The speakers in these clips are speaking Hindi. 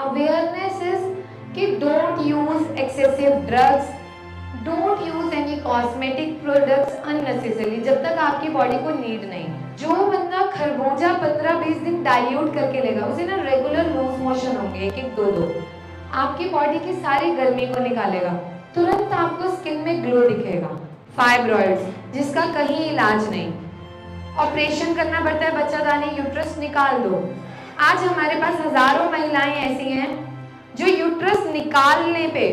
अवेयरनेस इज कि don't use excessive drugs, don't use any cosmetic products unnecessary जब तक आपकी बॉडी को नीड नहीं। जो बंदा खरबूजा 15-20 दिन डाइल्यूट करके लेगा उसे ना रेगुलर लूज मोशन होंगे, एक एक दो, आपकी बॉडी की सारी गर्मी को निकालेगा, तुरंत आपको स्किन में ग्लो दिखेगा। फाइब्रॉइड्स जिसका कहीं इलाज नहीं, ऑपरेशन करना पड़ता है, बच्चादानी यूट्रस निकाल दो। आज हमारे पास हजारों महिलाएं ऐसी हैं जो यूट्रस निकालने पे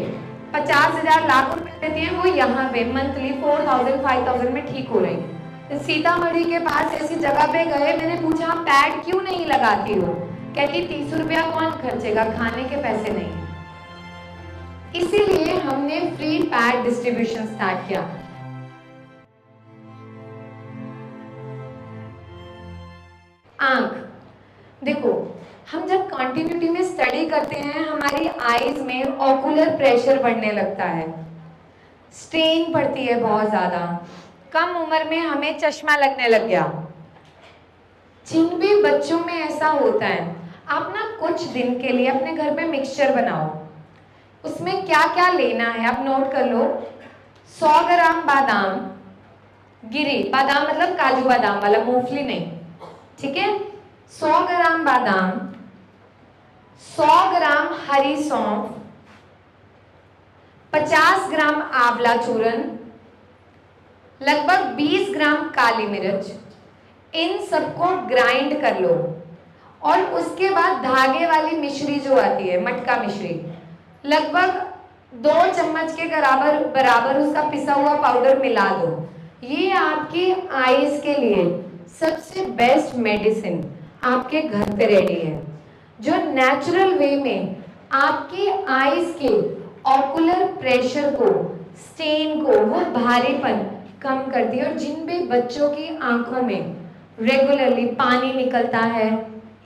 50,000 लाख रुपए देती हैं, वो यहाँ पे मंथली 4,000-5,000 में ठीक हो रही। सीतामढ़ी के पास ऐसी जगह पे गए, मैंने पूछा पैड क्यों नहीं लगाती हो, कहती 30 रुपया कौन खर्चेगा, खाने के पैसे नहीं। इसीलिए हमने फ्री पैड डिस्ट्रीब्यूशन स्टार्ट किया। आंख देखो, हम जब कंटिन्यूटी में स्टडी करते हैं हमारी आईज में ऑकुलर प्रेशर बढ़ने लगता है, स्ट्रेन पड़ती है बहुत ज्यादा, कम उम्र में हमें चश्मा लगने लग गया। जिन भी बच्चों में ऐसा होता है, आप ना कुछ दिन के लिए अपने घर पे मिक्सचर बनाओ, उसमें क्या क्या लेना है आप नोट कर लो। 100 ग्राम बादाम, गिरी बादाम मतलब काजू बादाम वाला, मूंगफली नहीं, ठीक है। 100 ग्राम बादाम, 100 ग्राम हरी सौंफ, 50 ग्राम आंवला चूर्ण, लगभग 20 ग्राम काली मिर्च, इन सबको ग्राइंड कर लो। और उसके बाद धागे वाली मिश्री जो आती है, मटका मिश्री, लगभग 2 चम्मच के बराबर उसका पिसा हुआ पाउडर मिला दो। ये आपकी आईज के लिए सबसे बेस्ट मेडिसिन आपके घर पे रेडी है, जो नेचुरल वे में आपकी आईज के ऑकुलर प्रेशर को, स्टेन को, वो भारीपन कम करती है। और जिन भी बच्चों की आंखों में रेगुलरली पानी निकलता है,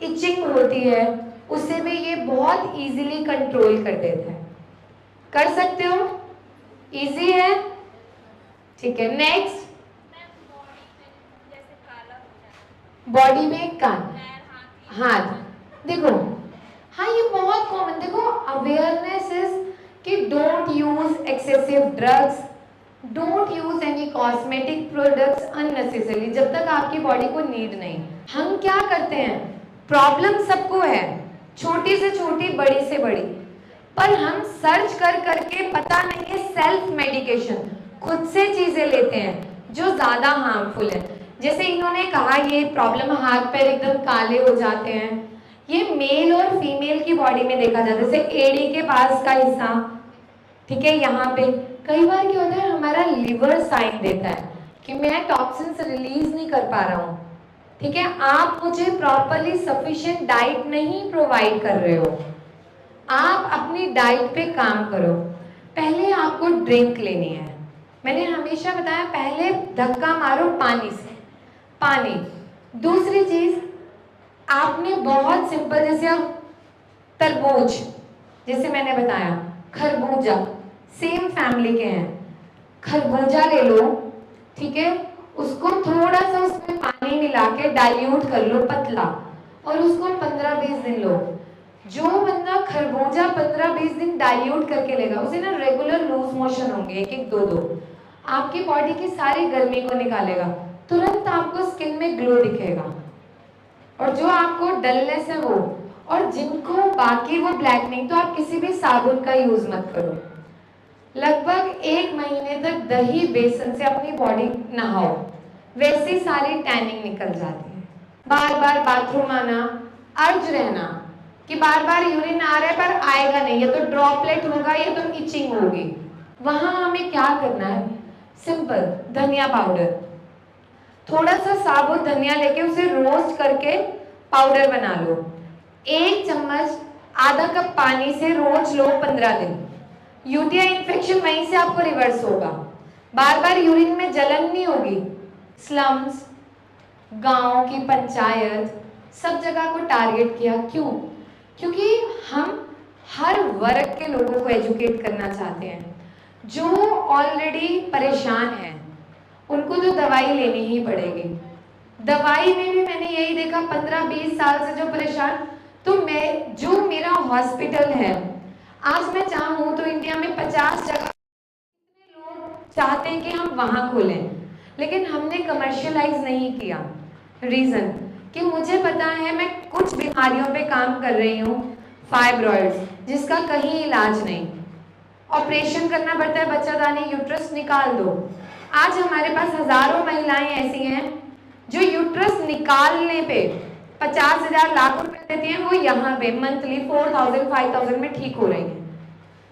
इचिंग होती है, उसे भी ये बहुत इजीली कंट्रोल कर देता है। कर सकते हो, इजी है, ठीक है। नेक्स्ट, बॉडी में कान, हाथ, देखो हाँ ये बहुत कॉमन, देखो अवेयरनेस इज कि don't use excessive drugs, don't use any cosmetic products unnecessary जब तक आपकी बॉडी को नीड नहीं। हम क्या करते हैं, प्रॉब्लम सबको है, छोटी से छोटी, बड़ी से बड़ी, पर हम सर्च कर करके पता नहीं है सेल्फ मेडिकेशन, खुद से चीजें लेते हैं जो ज्यादा हार्मफुल है। जैसे इन्होंने कहा ये प्रॉब्लम हाथ पैर एकदम काले हो जाते हैं, ये मेल और फीमेल की बॉडी में देखा जाता है। जैसे एड़ी के पास का हिस्सा, ठीक है, यहाँ पे कई बार क्या होता है, हमारा लिवर साइन देता है कि मैं टॉक्सिन्स रिलीज नहीं कर पा रहा हूँ, ठीक है, आप मुझे प्रॉपरली सफिशिएंट डाइट नहीं प्रोवाइड कर रहे हो। आप अपनी डाइट पे काम करो। पहले आपको ड्रिंक लेनी है, मैंने हमेशा बताया पहले धक्का मारो पानी से, पानी। दूसरी चीज, आपने बहुत सिंपल, जैसे अब तरबूज, जैसे मैंने बताया, खरबूजा, सेम फैमिली के हैं, खरबूजा ले लो, ठीक है, उसको थोड़ा सा उसमें पानी मिला के डाइल्यूट कर लो पतला, और उसको 15-20 दिन लो। जो बंदा खरबूजा 15-20 दिन डाइल्यूट करके लेगा उसे ना रेगुलर लूज मोशन होंगे, एक एक दो, आपकी बॉडी की सारी गर्मी को निकालेगा, तुरंत आपको स्किन में ग्लो दिखेगा। और जो आपको डलनेस है वो, और जिनको बाकी वो ब्लैकनिंग, तो आप किसी भी साबुन का यूज मत करो। लगभग 1 महीने तक दही बेसन से अपनी बॉडी नहाओ, वैसे सारी टैनिंग निकल जाती है। बार बार बाथरूम आना, अर्ज रहना कि बार बार यूरिन आ रहा है पर आएगा नहीं, या तो ड्रॉपलेट होगा या तो इचिंग होगी, वहां हमें क्या करना है, सिंपल, धनिया पाउडर, थोड़ा सा साबुत धनिया लेके उसे रोस्ट करके पाउडर बना लो, 1 चम्मच आधा कप पानी से रोज लो 15 दिन। यूटीआई इन्फेक्शन वहीं से आपको रिवर्स होगा, बार बार यूरिन में जलन नहीं होगी। स्लम्स, गांव की पंचायत, सब जगह को टारगेट किया, क्यों? क्योंकि हम हर वर्ग के लोगों को एजुकेट करना चाहते हैं। जो ऑलरेडी परेशान हैं उनको तो दवाई लेनी ही पड़ेगी। दवाई में भी मैंने यही देखा, 15-20 साल से जो परेशान, तो मैं जो मेरा हॉस्पिटल है, आज मैं चाहूँ तो इंडिया में 50 जगह लोग चाहते हैं कि हम वहाँ खोलें, लेकिन हमने कमर्शियलाइज नहीं किया। रीज़न कि मुझे पता है मैं कुछ बीमारियों पे काम कर रही हूँ, फाइब्रॉइड्स जिसका कहीं इलाज नहीं, ऑपरेशन करना पड़ता है, बच्चादानी यूट्रस निकाल दो। आज हमारे पास हजारों महिलाएं ऐसी हैं जो यूट्रस निकालने पे 50,000 लाख रुपए देती हैं, वो यहाँ पे मंथली 4,000 5,000 में ठीक हो रही है,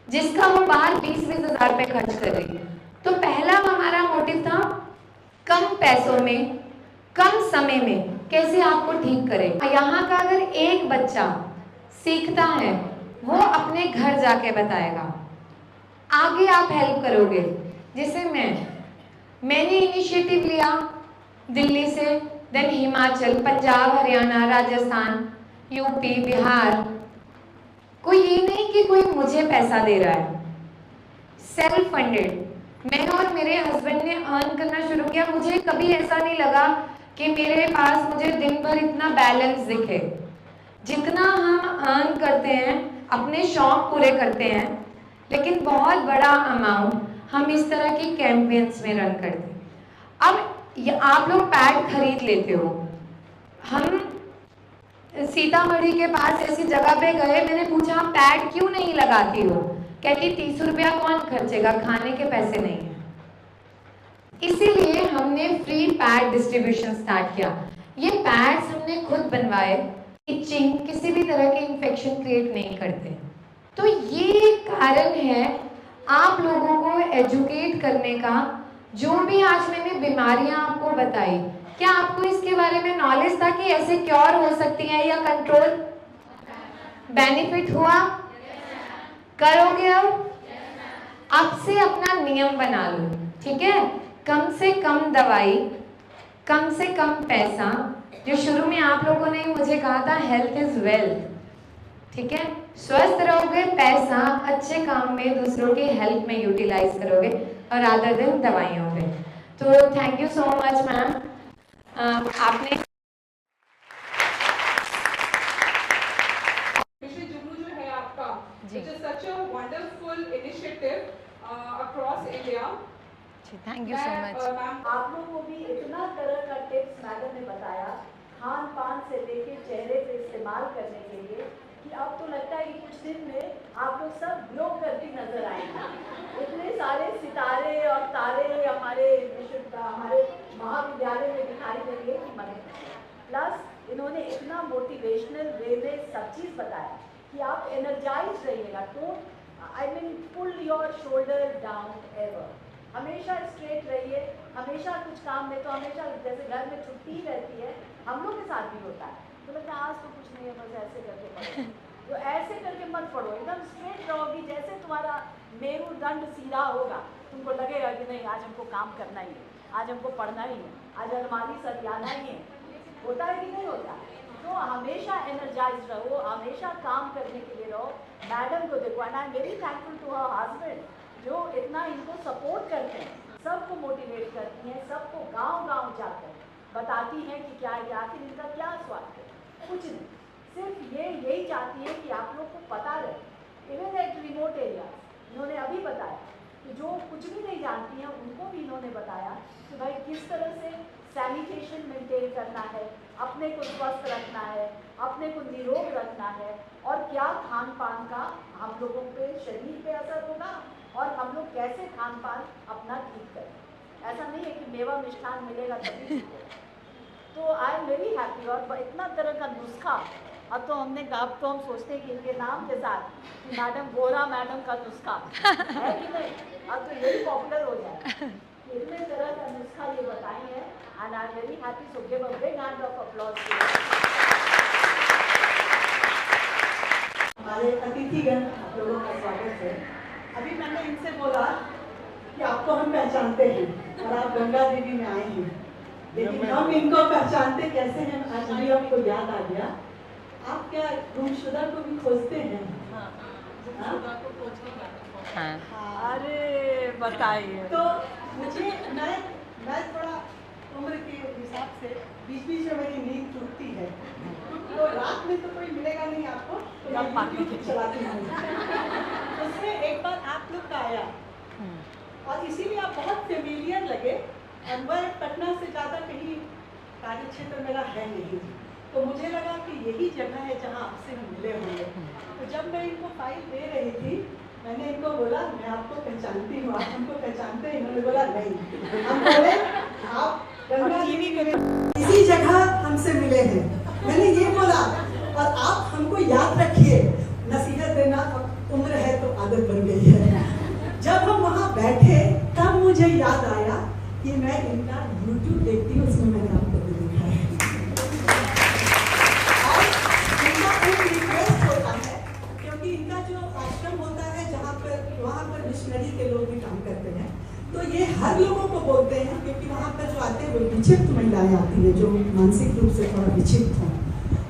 जिसका वो बाहर 20-20 हजार रुपए खर्च कर रही है। तो पहला हमारा मोटिव था कम पैसों में कम समय में कैसे आपको ठीक करें। यहाँ का अगर एक बच्चा सीखता है वो अपने घर जाके बताएगा, आगे आप हेल्प करोगे। जैसे मैंने इनिशिएटिव लिया दिल्ली से, देन हिमाचल, पंजाब, हरियाणा, राजस्थान, यूपी, बिहार। कोई ये नहीं कि कोई मुझे पैसा दे रहा है, सेल्फ फंडेड। मैंने और मेरे हस्बैंड ने अर्न करना शुरू किया। मुझे कभी ऐसा नहीं लगा कि मेरे पास मुझे दिन भर इतना बैलेंस दिखे। जितना हम अर्न करते हैं अपने शौक पूरे करते हैं, लेकिन बहुत बड़ा अमाउंट हम इस तरह की कैंपेन्स में रन करते हैं। अब आप लोग पैड खरीद लेते हो, हम सीतामढ़ी के पास ऐसी जगह पे गए, मैंने पूछा पैड क्यों नहीं लगाती हो, कहती 30 रुपया कौन खर्चेगा, खाने के पैसे नहीं है। इसीलिए हमने फ्री पैड डिस्ट्रीब्यूशन स्टार्ट किया। ये पैड्स हमने खुद बनवाए, इचिंग किसी भी तरह के इन्फेक्शन क्रिएट नहीं करते। तो ये कारण है आप लोगों को एजुकेट करने का। जो भी आज मैंने बीमारियां आपको बताई, क्या आपको इसके बारे में नॉलेज था कि ऐसे क्योर हो सकती हैं या कंट्रोल? बेनिफिट हुआ? करोगे? अब से अपना नियम बना लो, ठीक है? कम से कम दवाई, कम से कम पैसा। जो शुरू में आप लोगों ने मुझे कहा था हेल्थ इज वेल्थ, ठीक है? स्वस्थ रहोगे, पैसा अच्छे काम में दूसरों की हेल्प में यूटिलाइज करोगे और अदर दिन दवाइयों पे। तो thank you so much ma'am. आपने जो है आपका, which is such a wonderful initiative across India. Thank you so much. आप लोगों को भी इतना तरह का टिप्स मैडम ने बताया, खान पान से लेके चेहरे पे इस्तेमाल करने के लिए, कि अब तो लगता है कि कुछ दिन में आप लोग सब ग्लो करके नजर आएंगे। इतने सारे सितारे और तारे हमारे महाविद्यालय में दिखाई देंगे कि मने। प्लस इन्होंने इतना मोटिवेशनल वे में सब चीज़ बताया कि आप एनर्जाइज रहिएगा। Don't I mean pull your shoulder down ever. हमेशा स्ट्रेट रहिए। हमेशा कुछ काम में तो हमेशा जैसे घर में छुट्टी ही रहती है, हम लोग के साथ भी होता है, तो लगता है आज तो कुछ नहीं है, बस ऐसे करके पढ़ो। तो ऐसे करके मत पढ़ो, एकदम स्ट्रेट रहोगी। जैसे तुम्हारा मेरुदंड सीधा होगा, तुमको लगेगा कि नहीं आज हमको काम करना ही है, आज हमको पढ़ना ही है, आज अलमारी सरियाना ही है। होता है कि नहीं होता? तो हमेशा एनर्जाइज रहो, हमेशा काम करने के लिए रहो। मैडम को देखो, and I am very thankful to her husband जो इतना इनको सपोर्ट करते हैं, सबको मोटिवेट करती हैं, सबको गांव-गांव जाकर बताती हैं कि क्या है, आखिर इनका क्या स्वास्थ्य है। कुछ नहीं, सिर्फ यही चाहती है कि आप लोग को पता रहे। इवन एट रिमोट एरिया इन्होंने अभी बताया कि जो कुछ भी नहीं जानती हैं उनको भी इन्होंने बताया कि भाई किस तरह से सैनिटेशन मेंटेन करना है, अपने को स्वस्थ रखना है, अपने को निरोग रखना है, और क्या खान पान का हम लोगों पे शरीर पे असर होगा और हम लोग कैसे खान पान अपना ठीक करें। ऐसा नहीं है कि मेवा मिष्ठान मिलेगा तभी ठीक होगा। तो आई एम वेरी हैप्पी। और इतना तरह का नुस्खा, अब तो हम सोचते हैं कि इनके नाम के साथ मैडम गोरा मैडम का नुस्खा है कि नहीं, अब तो यही पॉपुलर हो जाए। इतने तरह का नुस्खा ये बताई है, and I am very happy. So give a big hand of applause. हमारे अतिथिगण आप लोगों का स्वागत है। अभी मैंने इनसे बोला कि आपको हम पहचानते हैं और आप गंगा देवी में आए हैं, लेकिन हम इनको पहचानते कैसे हैं आज भी आपको याद आ गया। आप क्या गुमशुदा को भी खोजते हैं? हाँ। अरे बताइए। तो मुझे मैं थोड़ा उम्र के हिसाब से बीच बीच में मेरी नींद टूटती है, तो रात में तो कोई मिलेगा नहीं आपको, तो आप YouTube चलाती हूँ। उसमें एक बार आप लोग का आया और इसीलिए आप बहुत फेमिलियर लगे। अनवर पटना से ज़्यादा कहीं कार्य क्षेत्र मेरा है नहीं, तो मुझे लगा कि यही जगह है जहाँ आपसे हम मिले होंगे। तो जब मैं इनको फाइल दे रही थी, मैंने इनको बोला मैं आपको पहचानती हूँ, आप हमको पहचानते हैं? इन्होंने बोला नहीं। हम बोले आप गंगा टीवी के इसी जगह हमसे मिले हैं। मैंने ये बोला और आप हमको याद रखिए, नसीहत देना अब उम्र है तो आदत बन गई है। जब हम वहाँ बैठे तब मुझे याद आया कि मैं इनका YouTube देखती हूँ, उसमें मैंने आपको भी देखा है। और इनका एक रिक्वेस्ट होता है, क्योंकि इनका जो आश्रम होता है जहाँ पर, वहाँ पर मिशनरी के लोग भी काम करते हैं, तो ये हर लोगों को बोलते हैं, क्योंकि वहाँ पर जो आते हैं वो विक्षिप्त महिलाएं आती हैं जो मानसिक रूप से थोड़ा विक्षिप्त हों,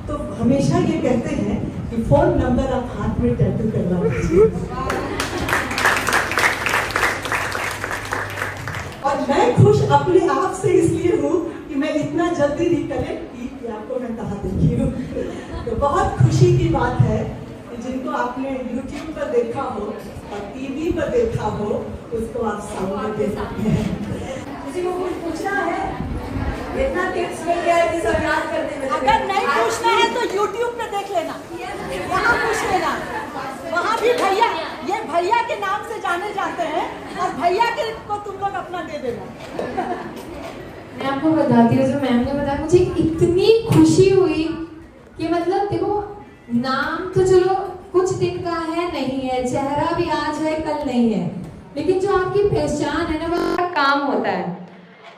तो हमेशा ये कहते हैं कि फोन नंबर आप हाथ में टैटू करवा दीजिए। और मैं खुश अपने आप से इसलिए हूँ कि मैं इतना जल्दी रिकलेक्ट की कि आपको मैं कहाँ देखी हूँ। तो बहुत खुशी की बात है कि जिनको आपने YouTube पर देखा हो और टीवी पर देखा हो, उसको आप सामने देख सकते हैं। किसी को कुछ पूछना है? इतना टिप्स मिल गया है कि सब याद करने में। अगर नहीं पूछना है तो YouTube पे देख लेना, वहाँ पूछ लेना। वहाँ भी भैया, ये भैया के नाम से जाने जाते हैं और भैया के को तुम लोग अपना दे देना। मैं आपको बताती हूँ, जो मैम ने बताया, मुझे इतनी खुशी हुई कि मतलब देखो, नाम तो चलो कुछ दिन का है, नहीं है, चेहरा भी आज है कल नहीं है, लेकिन जो आपकी पहचान है ना, वो काम होता है।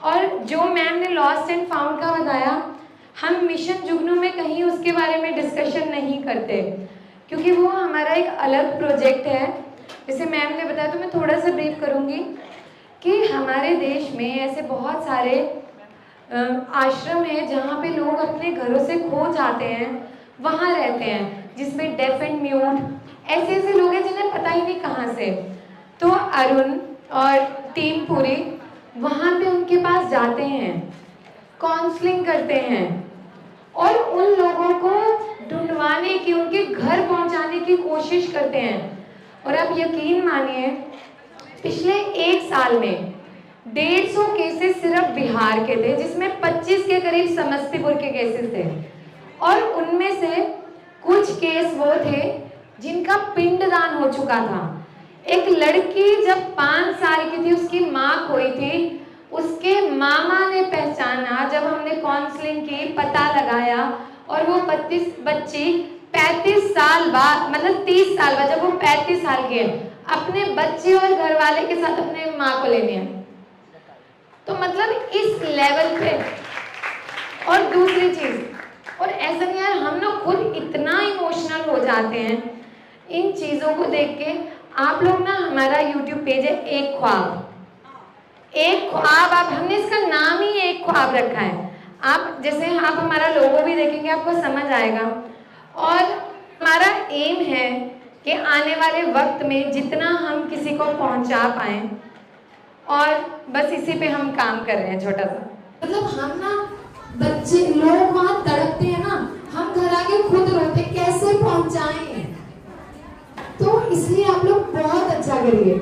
और जो मैम ने लॉस्ट एंड फाउंड का बताया, हम मिशन जुगनू में कहीं उसके बारे में डिस्कशन नहीं करते, क्योंकि वो हमारा एक अलग प्रोजेक्ट है। जैसे मैम ने बताया, तो मैं थोड़ा सा ब्रीफ करूँगी कि हमारे देश में ऐसे बहुत सारे आश्रम है जहाँ पे लोग अपने घरों से खो जाते हैं, वहाँ रहते हैं, जिसमें डेफ एंड म्यूट ऐसे ऐसे लोग हैं जिन्हें पता ही नहीं कहाँ से। तो अरुण और टीम पूरी वहाँ पे उनके पास जाते हैं, काउंसलिंग करते हैं और उन लोगों को ढूंढवाने की, उनके घर पहुँचाने की कोशिश करते हैं। और आप यकीन मानिए, पिछले 1 साल में 150 केसेस सिर्फ बिहार के थे, जिसमें 25 के करीब समस्तीपुर के केसेस थे। और उनमें से कुछ केस वो थे जिनका पिंडदान हो चुका था। एक लड़की जब 5 साल की थी, उसकी माँ खोई थी, उसके मामा ने पहचाना, जब हमने काउंसलिंग की, पता लगाया, और वो 32 बच्ची 35 साल बाद, मतलब 30 साल बाद, जब वो 35 साल की है, अपने बच्चे और घर वाले के साथ अपने माँ को लेने आए। तो मतलब इस लेवल पे। और दूसरी चीज, और ऐसा नहीं है, हम लोग खुद इतना इमोशनल हो जाते हैं इन चीजों को देख के। आप लोग ना, हमारा YouTube पेज है एक ख्वाब, एक ख्वाब, आप, हमने इसका नाम ही एक ख्वाब रखा है। आप जैसे आप हमारा लोगो भी देखेंगे, आपको समझ आएगा। और हमारा एम है कि आने वाले वक्त में जितना हम किसी को पहुंचा पाएं, और बस इसी पे हम काम कर रहे हैं छोटा सा। मतलब हम ना, बच्चे लोग वहाँ तड़पते हैं ना, हम घर आके खुद रोते, कैसे पहुंचाएं। तो इसलिए आप लोग बहुत अच्छा करिए।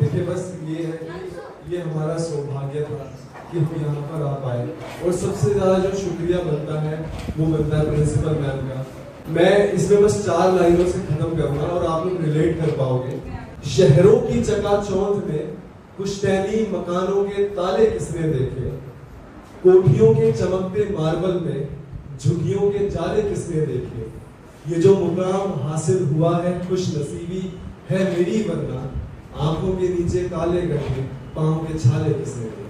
देखिए, बस ये है कि ये हमारा सौभाग्य था कि हम यहाँ पर आ पाए, और सबसे ज्यादा जो शुक्रिया बनता है वो बनता है प्रिंसिपल मैम का। मैं इसमें बस 4 लाइनों से खत्म करूंगा और आप लोग रिलेट कर पाओगे। शहरों की चकाचौंध में पुश्तैनी मकानों के ताले किसने देखे, कोठियों के चमकते मार्बल में झुग्गियों के जाले किसने देखे, ये जो मुकाम हासिल हुआ है खुश नसीबी है मेरी, वरना आंखों के नीचे काले गड्ढे पांव के छाले किसने देखे।